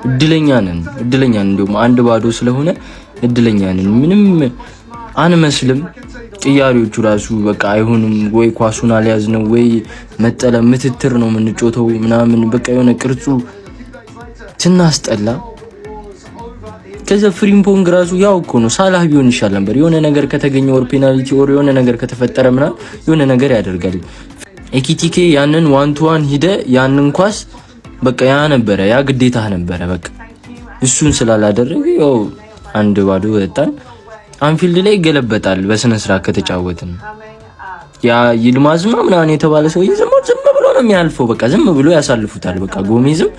እድለኛ ነን እንደውም 1-0 ስለሆነ እድለኛ ነን። ምንም አንመስልም። ቅያሪዎቹ ራሱ በቃ አይሆንም ወይ ኳሱን አልያዝነው ወይ መጠለ ምትትር ነው የምንጮተው ምናምን በቃ የሆነ ቅርጹ ትናስጠላ። ከዛ ፍሪምፖንግ ራሱ ያው እኮ ነው ሳላህ ቢሆን ይሻል ነበር። የሆነ ነገር ከተገኘ ወር ፔናልቲ ወር የሆነ ነገር ከተፈጠረ ምናምን የሆነ ነገር ያደርጋል። ኤኪቲኬ ያንን 1-1 ሂደ ያንን ኳስ በቃ ያ ግዴታ ነበረ። በቃ እሱን ስላላደረገ ያው 1-0 ወጣን። አንፊልድ ላይ ይገለበጣል በስነ ስርዓት ከተጫወትን። ያ ይልማዝማ ምናምን የተባለ ሰው ዝም ብሎ ነው የሚያልፈው። በቃ ዝም ብሎ ያሳልፉታል። በቃ ጎሜዝም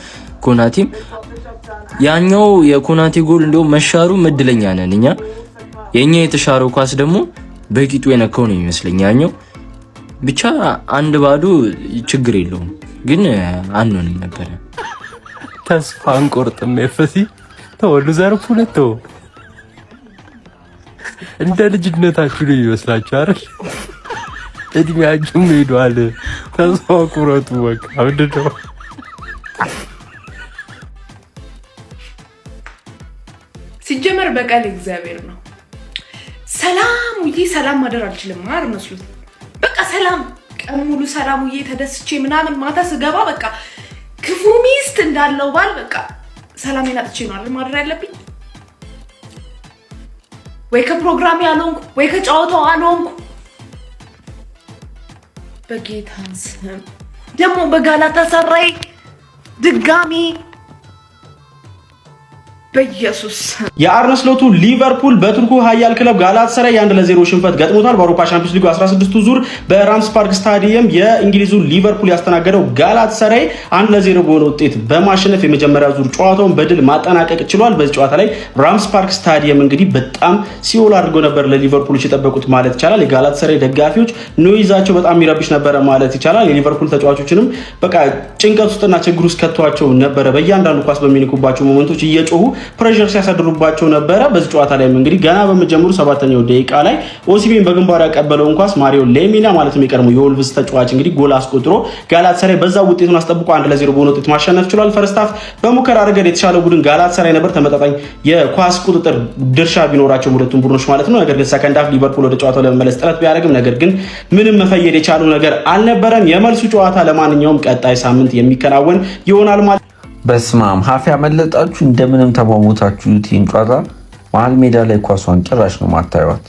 ኮናቴም ያኛው የኮናቴ ጎል እንደው መሻሩ እድለኛ ነን እኛ። የኛ የተሻረው ኳስ ደግሞ በቂጡ የነካው ነው ይመስለኝ ያኛው። ብቻ 1-0 ችግር የለውም ግን አንሆንም ነበር። ተስፋ አንቆርጥም። ኤፍሲ ተወሉ ዘርፉ ለቶ እንደ ልጅነታችሁ ነው ይመስላችሁ አይደል? እድሜያችሁም ሄዷል። ተስፋ ቁረጡ በቃ ምንድነው? ሲጀመር በቃል እግዚአብሔር ነው። ሰላም ውዬ ሰላም ማደር አልችልም ማር መስሉት በቃ ሰላም ቀን ሙሉ ሰላም ውዬ ተደስቼ ምናምን ማታ ስገባ በቃ ክፉ ሚስት እንዳለው ባል በቃ ሰላሜን አጥቼ ነው አይደል ማደር ያለብኝ። ወይ ከፕሮግራም ያለውንኩ ወይ ከጫወታው አለውንኩ በጌታ ስም ደግሞ በጋላታሳራይ ድጋሚ በኢየሱስ የአርነ ስሎቱ ሊቨርፑል በቱርኩ ኃያል ክለብ ጋላታሳራይ 1-0 ሽንፈት ገጥሞታል። በአውሮፓ ቻምፒየንስ ሊግ 16ቱ ዙር በራምስ ፓርክ ስታዲየም የእንግሊዙ ሊቨርፑል ያስተናገደው ጋላታሳራይ 1-0 በሆነ ውጤት በማሸነፍ የመጀመሪያ ዙር ጨዋታውን በድል ማጠናቀቅ ችሏል። በዚህ ጨዋታ ላይ ራምስ ፓርክ ስታዲየም እንግዲህ በጣም ሲኦል አድርገው ነበር ለሊቨርፑሎች የጠበቁት ማለት ይቻላል። የጋላታሳራይ ደጋፊዎች ኖይዛቸው በጣም የሚረብሽ ነበር ማለት ይቻላል። የሊቨርፑል ተጫዋቾችንም በቃ ጭንቀት ውስጥና ችግር ውስጥ ከተዋቸው ነበር። በእያንዳንዱ ኳስ በሚነኩባቸው ሞመንቶች እየጮሁ ፕሬሸር ሲያሳድሩባቸው ነበረ። በዚህ ጨዋታ ላይ እንግዲህ ገና በመጀመሩ 7ኛው ደቂቃ ላይ ኦሲሜን በግንባሩ ያቀበለውን ኳስ ማሪዮ ሌሚና ማለት ነው የቀድሞ የወልቭስ ተጫዋች እንግዲህ ጎል አስቆጥሮ ጋላታሳራይ በዛው ውጤቱን አስጠብቆ 1-0 በሆነ ውጤት ማሸነፍ ችሏል። ፈርስት ሃፍ በሙከራ ረገድ የተሻለ ቡድን ጋላታሳራይ ነበር። ተመጣጣኝ የኳስ ቁጥጥር ድርሻ ቢኖራቸው ሁለቱም ቡድኖች ማለት ነው። ነገር ግን ሰከንድ ሃፍ ሊቨርፑል ወደ ጨዋታው ለመመለስ ጥረት ቢያደርግም ነገር ግን ምንም መፈየድ የቻለው ነገር አልነበረም። የመልሱ ጨዋታ ለማንኛውም ቀጣይ ሳምንት የሚከናወን ይሆናል ማለት በስማም ሀፍ ያመለጣችሁ እንደምንም ተሟሙታችሁ ቲም ጨዋታ መሀል ሜዳ ላይ ኳሷን ጭራሽ ነው ማታዩት።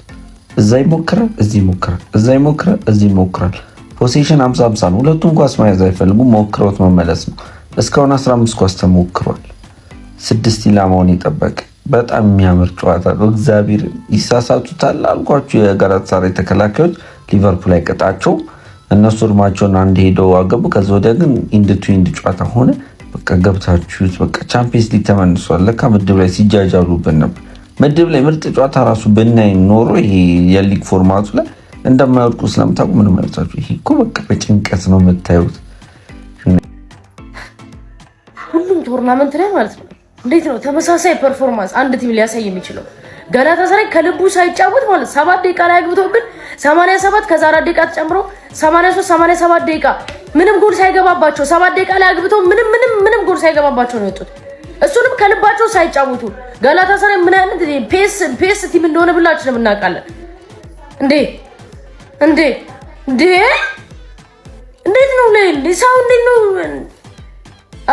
እዛ ይሞክራል፣ እዚህ ይሞክራል፣ እዛ ይሞክራል፣ እዚህ ይሞክራል። ፖሴሽን 50-50 ነው። ሁለቱም ኳስ መያዝ አይፈልጉም። ሞክረውት መመለስ ነው። እስካሁን 15 ኳስ ተሞክሯል። 6 ኢላማውን የጠበቀ በጣም የሚያምር ጨዋታ ነው። እግዚአብሔር ይሳሳቱታል አልኳችሁ። የጋላታሳራይ ተከላካዮች ሊቨርፑል አይቀጣቸው። እነሱ እርማቸውን አንድ ሄደው አገቡ። ከዛ ወዲያ ግን ኢንድ ቱ ኢንድ ጨዋታ ሆነ። በቃ ገብታችሁት በቃ ቻምፒየንስ ሊግ ተመልሷል። ለካ ምድብ ላይ ሲጃጃሉብን ነበር። ምድብ ላይ ምርጥ ጨዋታ ራሱ ብናይ ኖሮ ይሄ የሊግ ፎርማቱ ላይ እንደማይወድቁ ስለምታውቁ ምን መልሳችሁ? ይሄ እኮ በቃ በጭንቀት ነው የምታዩት። ሁሉም ቶርናመንት ላይ ማለት ነው እንዴት ነው ተመሳሳይ ፐርፎርማንስ አንድ ቲም ሊያሳይ የሚችለው? ጋላታሳራይ ከልቡ ሳይጫወት ማለት 7 ደቂቃ ላይ አግብቶብን 87 ከዛ 4 ደቂቃ ተጨምሮ 83 87 ደቂቃ ምንም ጎል ሳይገባባቸው 7 ደቂቃ ላይ አግብተው ምንም ጎል ሳይገባባቸው ነው የወጡት። እሱንም ከልባቸው ሳይጫወቱ ጋላታሳራይ ምን አይነት ፔስ ቲም እንደሆነ ብላችንም እናውቃለን። እንዴት ነው ለሳው እንዴት ነው?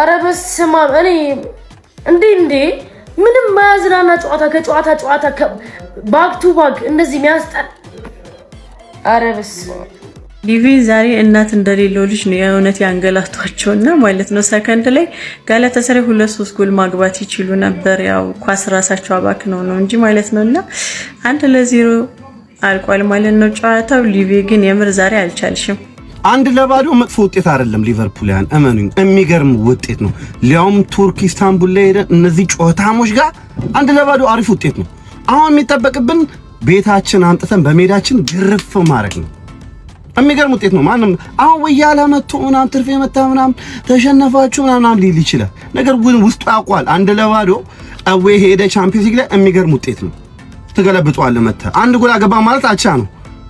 ኧረ በስመ አብ እኔ ምንም ማያዝናና ጨዋታ ባክ ቱ ባክ እንደዚህ የሚያስጠላ። ኧረ በስመ አብ ሊቪ ዛሬ እናት እንደሌለው ልጅ ነው የእውነት ያንገላቷቸውና ማለት ነው። ሰከንድ ላይ ጋላታሳራይ 2-3 ጎል ማግባት ይችሉ ነበር። ያው ኳስ ራሳቸው አባክ ነው እንጂ ማለት ነውና 1-0 አልቋል ማለት ነው ጨዋታው። ሊቪ ግን የምር ዛሬ አልቻልሽም። 1-0 መጥፎ ውጤት አይደለም። ሊቨርፑልያን እመኑኝ የሚገርም ውጤት ነው። ሊያውም ቱርክ ኢስታንቡል ላይ ሄደን እነዚህ ጨዋታሞች ጋር 1-0 አሪፍ ውጤት ነው። አሁን የሚጠበቅብን ቤታችን አምጥተን በሜዳችን ግርፍ ማድረግ ነው። የሚገርም ውጤት ነው። ማንም አሁን ወያላ መጥቶ ምናምን ትርፍ የመታ ምናምን ተሸነፋችሁ ምናምን ሊል ይችላል። ነገር ግን ውስጡ ያውቋል 1-0 አዌ ሄደ ቻምፒየንስ ሊግ ላይ የሚገርም ውጤት ነው። ትገለብጠዋለህ መተህ 1 ጎል አገባ ማለት አቻ ነው።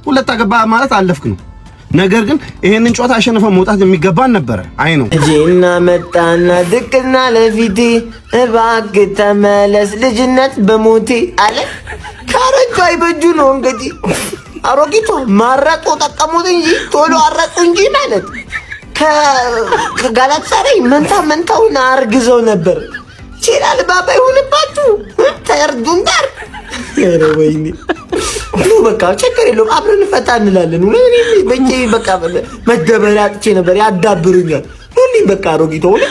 2 አገባ ማለት አለፍክ ነው። ነገር ግን ይሄንን ጨዋታ አሸንፈን መውጣት የሚገባን ነበረ። አይ ነው እጄና መጣና ድቅና ለፊቴ እባክህ ተመለስ ልጅነት በሞቴ አለ። ካረጁ አይበጁ ነው እንግዲህ አሮጊቷ ማረቆ ጠቀሙት እንጂ ቶሎ አረቁ እንጂ ማለት ከጋላታሳራይ መንታውን አርግዘው ነበር። ይችላል ባባ ይሁንባችሁ ተርዱን ዳር ያረ ወይኔ ሁሉ በቃ ችግር የለውም አብረን ፈታ እንላለን። ወይኔ በእጄ በቃ መደበሪያ አጥቼ ነበር ያዳብሩኛል። ኑልኝ በቃ አሮጊቷ ሁሉ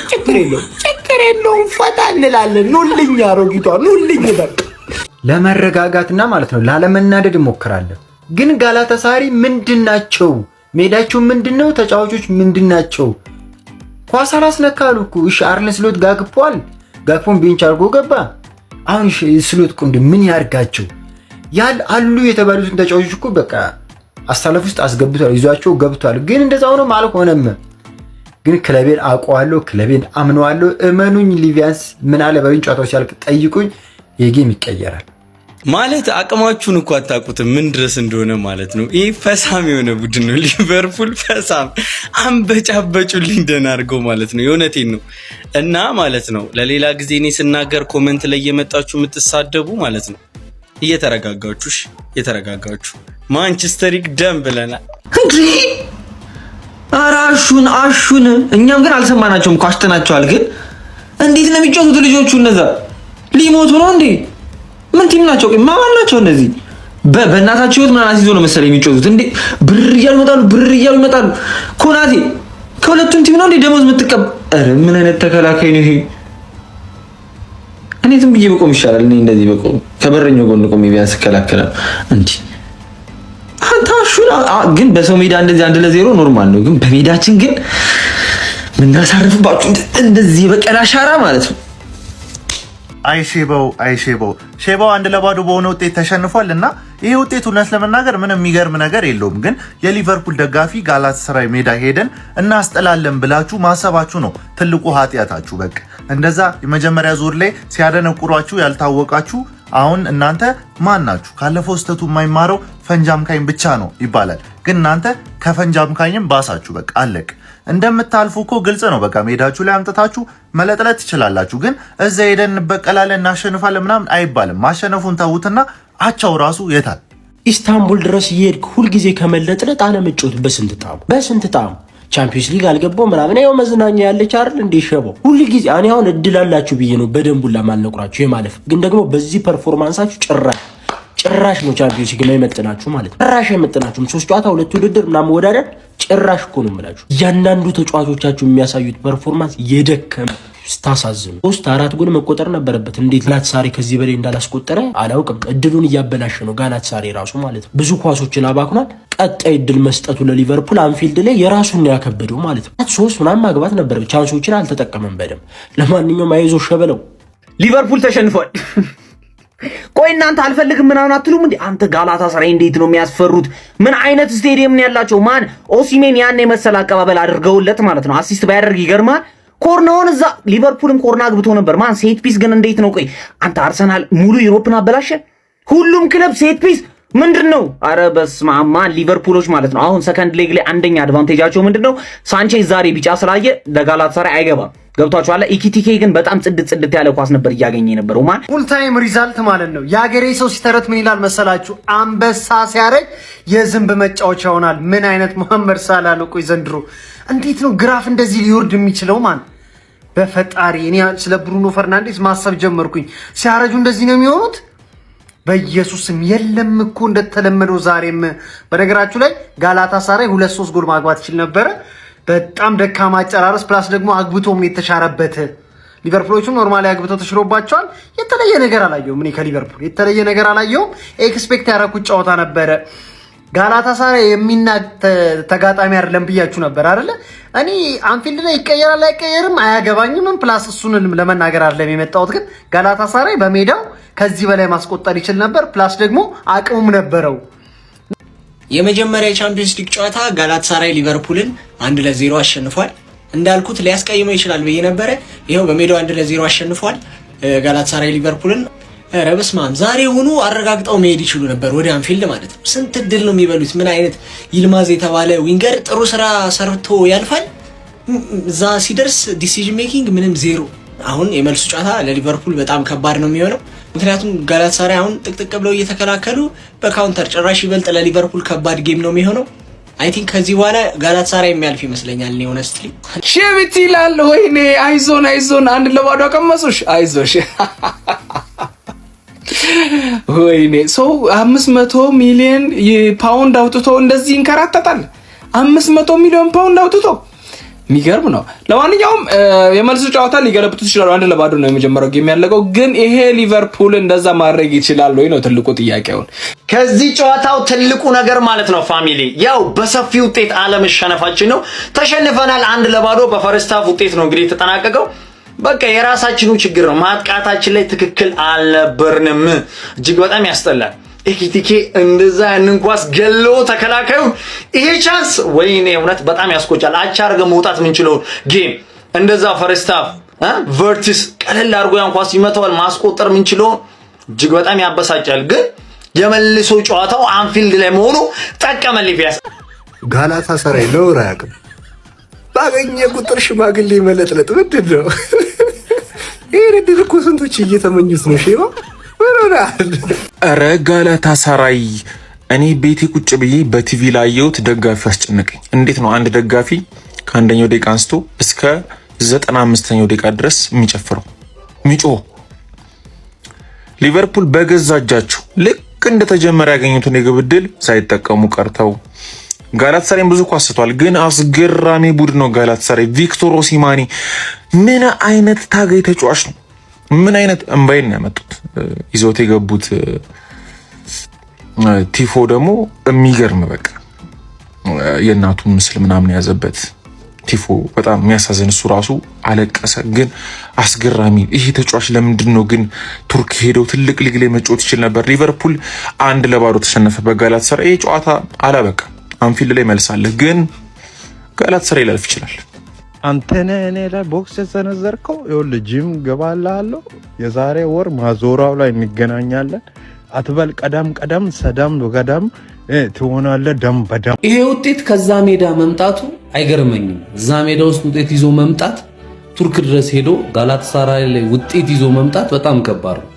ችግር የለውም ፈታ እንላለን። ኑልኝ አሮጊቷ ኑልኝ በቃ ለመረጋጋትና ማለት ነው ላለመናደድ እሞክራለሁ። ግን ጋላታሳራይ ምንድናቸው? ሜዳቸው ምንድነው? ተጫዋቾች ምንድናቸው? ኳስ አላስነካሉ እኮ እሺ አርነ ስሎት ጋግፖል ጋግፖን ቤንች አድርጎ ገባ። አሁን ስሎት ቁንድ ምን ያርጋቸው? አሉ የተባሉትን ተጫዋቾች እኮ በቃ አስተላልፍ ውስጥ አስገብቷል፣ ይዟቸው ገብቷል። ግን እንደዛ ሆኖም አልሆነም። ግን ክለቤን አውቀዋለሁ፣ ክለቤን አምነዋለሁ። እመኑኝ ሊቪያንስ ምን አለ በቤን ጨዋታው ሲያልቅ ጠይቁኝ፣ የጌም ይቀየራል። ማለት አቅማችሁን እኮ አታውቁትም ምን ድረስ እንደሆነ ማለት ነው። ይህ ፈሳም የሆነ ቡድን ነው ሊቨርፑል። ፈሳም አንበጫበጩልኝ ደህና አድርገው ማለት ነው። የእውነቴን ነው። እና ማለት ነው ለሌላ ጊዜ እኔ ስናገር ኮመንት ላይ እየመጣችሁ የምትሳደቡ ማለት ነው እየተረጋጋችሁ ማንቸስተሪክ ደም ብለናል እንጂ አራሹን እኛም ግን አልሰማናቸውም እኮ አሽተናቸዋል። ግን እንዴት ነው የሚጫወቱት ልጆቹ? እነዛ ሊሞቱ ነው እንዴ? ምን ቲም ናቸው? ማን ናቸው እነዚህ? በእናታቸው ህይወት ምናምን ይዞ ነው መሰለኝ የሚጫወቱት። እንዴ ብር እያሉ ይመጣሉ። ኮናቴ ከሁለቱም ቲም ነው እንዴ ደሞዝ የምትቀበል? ኧረ ምን አይነት ተከላካይ ነው ይሄ? እኔ ዝም ብዬ በቆም ይሻላል። እኔ እንደዚህ በቆም ከበረኛው ጎን ቆም ቢያንስ እከላከላለሁ እንዴ። አንታሹና ግን በሰው ሜዳ እንደዚህ 1-0 ኖርማል ነው። ግን በሜዳችን ግን ምን እናሳርፍባችሁ እንደዚህ በቀላ ሻራ ማለት ነው። አይሼበው 1-0 በሆነ ውጤት ተሸንፏል እና ይሄ ውጤት እውነት ለመናገር ምንም የሚገርም ነገር የለውም። ግን የሊቨርፑል ደጋፊ ጋላታሳራይ ሜዳ ሄደን እናስጠላለን ብላችሁ ማሰባችሁ ነው ትልቁ ኃጢአታችሁ። በቃ እንደዛ የመጀመሪያ ዙር ላይ ሲያደነቁሯችሁ ያልታወቃችሁ አሁን እናንተ ማን ናችሁ? ካለፈው ስህተቱ የማይማረው ፈንጃምካኝ ብቻ ነው ይባላል። ግን እናንተ ከፈንጃምካኝም ባሳችሁ። በቃ አለቅ። እንደምታልፉ እኮ ግልጽ ነው። በቃ ሜዳችሁ ላይ አምጥታችሁ መለጥለት ትችላላችሁ። ግን እዛ ሄደን እንበቀላለን እናሸንፋለን ምናምን አይባልም። ማሸነፉን ተዉትና አቻው ራሱ የታል? ኢስታንቡል ድረስ እየሄድክ ሁልጊዜ ከመለጥለት አለመጮት በስንት ጣም ቻምፒዮንስ ሊግ አልገባው ምናምን ያው መዝናኛ ያለች አይደል እንዴ ሸበው ሁልጊዜ እኔ አሁን እድል አላችሁ ብዬ ነው በደንቡ ለማልነቁራችሁ የማለፍ ግን ደግሞ በዚህ ፐርፎርማንሳችሁ ጭራሽ ነው ቻምፒዮንስ ሊግ የማይመጥናችሁ ማለት ነው። ጭራሽ አይመጥናችሁም። 3 ጨዋታ 2 ውድድር ምናምን ወዳደር ጭራሽ እኮ ነው የምላችሁ። እያንዳንዱ ተጫዋቾቻችሁ የሚያሳዩት ፐርፎርማንስ የደከመ ስታሳዝኑ 3-4 ጎል መቆጠር ነበረበት። እንዴት ጋላታሳራይ ከዚህ በላይ እንዳላስቆጠረ አላውቅም። እድሉን እያበላሸ ነው ጋላታሳራይ ራሱ ማለት ነው። ብዙ ኳሶችን አባክኗል። ቀጣይ እድል መስጠቱ ለሊቨርፑል አንፊልድ ላይ የራሱን ነው ያከበደው ማለት ነው። 3 ምናምን ማግባት ነበረበት። ቻንሶችን አልተጠቀመም በደም። ለማንኛውም አይዞ ሸበለው ሊቨርፑል ተሸንፏል። ቆይ እናንተ አልፈልግም ምናምን አትሉም እንዴ? አንተ ጋላታሳራይ እንዴት ነው የሚያስፈሩት? ምን አይነት ስቴዲየም ነው ያላቸው? ማን ኦሲሜን ያን የመሰለ አቀባበል አድርገውለት ማለት ነው። አሲስት ባያደርግ ይገርማል። ኮርናውን እዛ ሊቨርፑልም ኮርና አግብቶ ነበር። ማን ሴት ፒስ ግን እንዴት ነው? ቆይ አንተ አርሰናል ሙሉ ዩሮፕን አበላሸ። ሁሉም ክለብ ሴት ፒስ ምንድነው? አረ በስመ አብ ማን ሊቨርፑሎች ማለት ነው። አሁን ሰከንድ ሌግ ላይ አንደኛ አድቫንቴጃቸው ምንድነው? ሳንቼዝ ዛሬ ቢጫ ስላየ ለጋላታሳራይ አይገባም። ገብቷችኋል? ኢኪቲኬ ግን በጣም ጽድት ያለ ኳስ ነበር እያገኘ የነበረው። ማን ፉል ታይም ሪዛልት ማለት ነው። የሀገሬ ሰው ሲተረት ምን ይላል መሰላችሁ? አንበሳ ሲያረግ የዝንብ መጫወቻ ይሆናል። ምን አይነት መሐመድ ሳላ ነው? ቆይ ዘንድሮ እንዴት ነው ግራፍ እንደዚህ ሊወርድ የሚችለው? ማን በፈጣሪ እኔ ስለ ብሩኖ ፈርናንዴስ ማሰብ ጀመርኩኝ። ሲያረጁ እንደዚህ ነው የሚሆኑት? በኢየሱስም የለም እኮ እንደተለመደው ዛሬም። በነገራችሁ ላይ ጋላታሳራይ 2-3 ጎል ማግባት ይችል ነበረ። በጣም ደካማ አጨራረስ ፕላስ ደግሞ አግብቶም የተሻረበት። ሊቨርፑሎቹም ኖርማሊ አግብተው ተሽሮባቸዋል። የተለየ ነገር አላየሁም። እኔ ከሊቨርፑል የተለየ ነገር አላየሁም። ኤክስፔክት ያደረኩት ጨዋታ ነበረ። ጋላታሳራይ የሚናቅ ተጋጣሚ አይደለም ብያችሁ ነበር አይደለ? እኔ አንፊልድ ላይ ይቀየራል አይቀየርም አያገባኝም። ፕላስ እሱንም ለመናገር አይደለም የመጣሁት። ግን ጋላታሳራይ በሜዳው ከዚህ በላይ ማስቆጠር ይችል ነበር። ፕላስ ደግሞ አቅሙም ነበረው። የመጀመሪያ የቻምፒየንስ ሊግ ጨዋታ ጋላታሳራይ ሊቨርፑልን 1-0 አሸንፏል። እንዳልኩት ሊያስቀይመው ይችላል ብዬ ነበረ። ይሄው በሜዳው 1-0 አሸንፏል ጋላታሳራይ ሊቨርፑልን። ኧረ በስመ አብ ዛሬ ሆኖ አረጋግጠው መሄድ ይችሉ ነበር ወደ አንፊልድ ማለት ነው። ስንት እድል ነው የሚበሉት። ምን አይነት ይልማዝ የተባለ ዊንገር ጥሩ ስራ ሰርቶ ያልፋል። እዛ ሲደርስ ዲሲዥን ሜኪንግ ምንም ዜሮ። አሁን የመልሱ ጨዋታ ለሊቨርፑል በጣም ከባድ ነው የሚሆነው። ምክንያቱም ጋላታሳራይ አሁን ጥቅጥቅ ብለው እየተከላከሉ በካውንተር ጭራሽ ይበልጥ ለሊቨርፑል ከባድ ጌም ነው የሚሆነው። አይ ቲንክ ከዚህ በኋላ ጋላታሳራይ የሚያልፍ ይመስለኛል። እኔ ሆነስትሊ ሼቪት ይላል። ወይኔ አይዞን 1-0 አቀመሱሽ። አይዞሽ ወይኔ ሰው 500 ሚሊዮን ፓውንድ አውጥቶ እንደዚህ እንከራተታል። 500 ሚሊዮን ፓውንድ አውጥቶ የሚገርም ነው። ለማንኛውም የመልሱ ጨዋታ ሊገለብጡት ይችላሉ። 1-0 ነው የመጀመሪያው ጌም ያለቀው። ግን ይሄ ሊቨርፑል እንደዛ ማድረግ ይችላል ወይ ነው ትልቁ ጥያቄው። ከዚህ ጨዋታው ትልቁ ነገር ማለት ነው ፋሚሊ ያው በሰፊ ውጤት አለመሸነፋችን ነው። ተሸንፈናል 1-0 በፈርስት ሃፍ ውጤት ነው እንግዲህ የተጠናቀቀው። በቃ የራሳችኑ ችግር ነው። ማጥቃታችን ላይ ትክክል አልነበርንም። እጅግ በጣም ያስጠላል። ኤኪቲኬ እንደዛ ያንን ኳስ ገሎ ተከላካዩ ይሄ ቻንስ ወይኔ እውነት በጣም ያስቆጫል። አቻ አድርገን መውጣት የምንችለው ጌም እንደዛ ፈርስት ሃፍ ቨርቲስ ቀለል አድርጎ ያን ኳስ ይመታዋል። ማስቆጠር የምንችለው እጅግ በጣም ያበሳጫል። ግን የመልሶ ጨዋታው አንፊልድ ላይ መሆኑ ጠቀመን። ሊቪያስ ጋላታሳራይ ለወራ ያቅም ባገኘ ቁጥር ሽማግሌ መለጥለጥ ምንድን ነው? ይሄ ድል እኮ ስንቶች እየተመኙት ነው። ሼባ ኧረ ጋላታሳራይ እኔ ቤቴ ቁጭ ብዬ በቲቪ ላይ ያየሁት ደጋፊ አስጨነቀኝ። እንዴት ነው አንድ ደጋፊ ከአንደኛው ደቂቃ አንስቶ እስከ 95ኛው ደቂቃ ድረስ የሚጨፍረው የሚጮህ? ሊቨርፑል በገዛ እጃቸው ልክ እንደተጀመረ ያገኙትን የግብ ዕድል ሳይጠቀሙ ቀርተው ጋላታሳራይም ብዙ ኳስ ስቷል። ግን አስገራሚ ቡድን ነው ጋላታሳራይ። ቪክቶር ኦሲማኒ ምን አይነት ታጋይ ተጫዋች ነው! ምን አይነት እምባይን ነው ያመጡት። ይዞት የገቡት ቲፎ ደግሞ የሚገርም በቃ የእናቱን ምስል ምናምን ያዘበት ቲፎ በጣም የሚያሳዝን። እሱ ራሱ አለቀሰ። ግን አስገራሚ ይሄ ተጫዋች ለምንድን ነው ግን ቱርክ ሄደው ትልቅ ሊግ ላይ መጫወት ይችል ነበር። ሊቨርፑል 1-0 ተሸነፈ በጋላታሳራይ። ይሄ ጨዋታ አላበቃ አንፊልድ ላይ መልሳለህ። ግን ጋላታሳራይ ሊያልፍ ይችላል። አንተ ነህ እኔ ላይ ቦክስ የሰነዘርከው። ይኸውልህ ጂም ገባልሃለሁ። የዛሬ ወር ማዞራው ላይ እንገናኛለን። አትበል ቀደም ሰዳም ገዳም ትሆናለህ ደም በደም። ይሄ ውጤት ከዛ ሜዳ መምጣቱ አይገርመኝም። እዛ ሜዳ ውስጥ ውጤት ይዞ መምጣት፣ ቱርክ ድረስ ሄዶ ጋላታሳራይ ላይ ውጤት ይዞ መምጣት በጣም ከባድ ነው።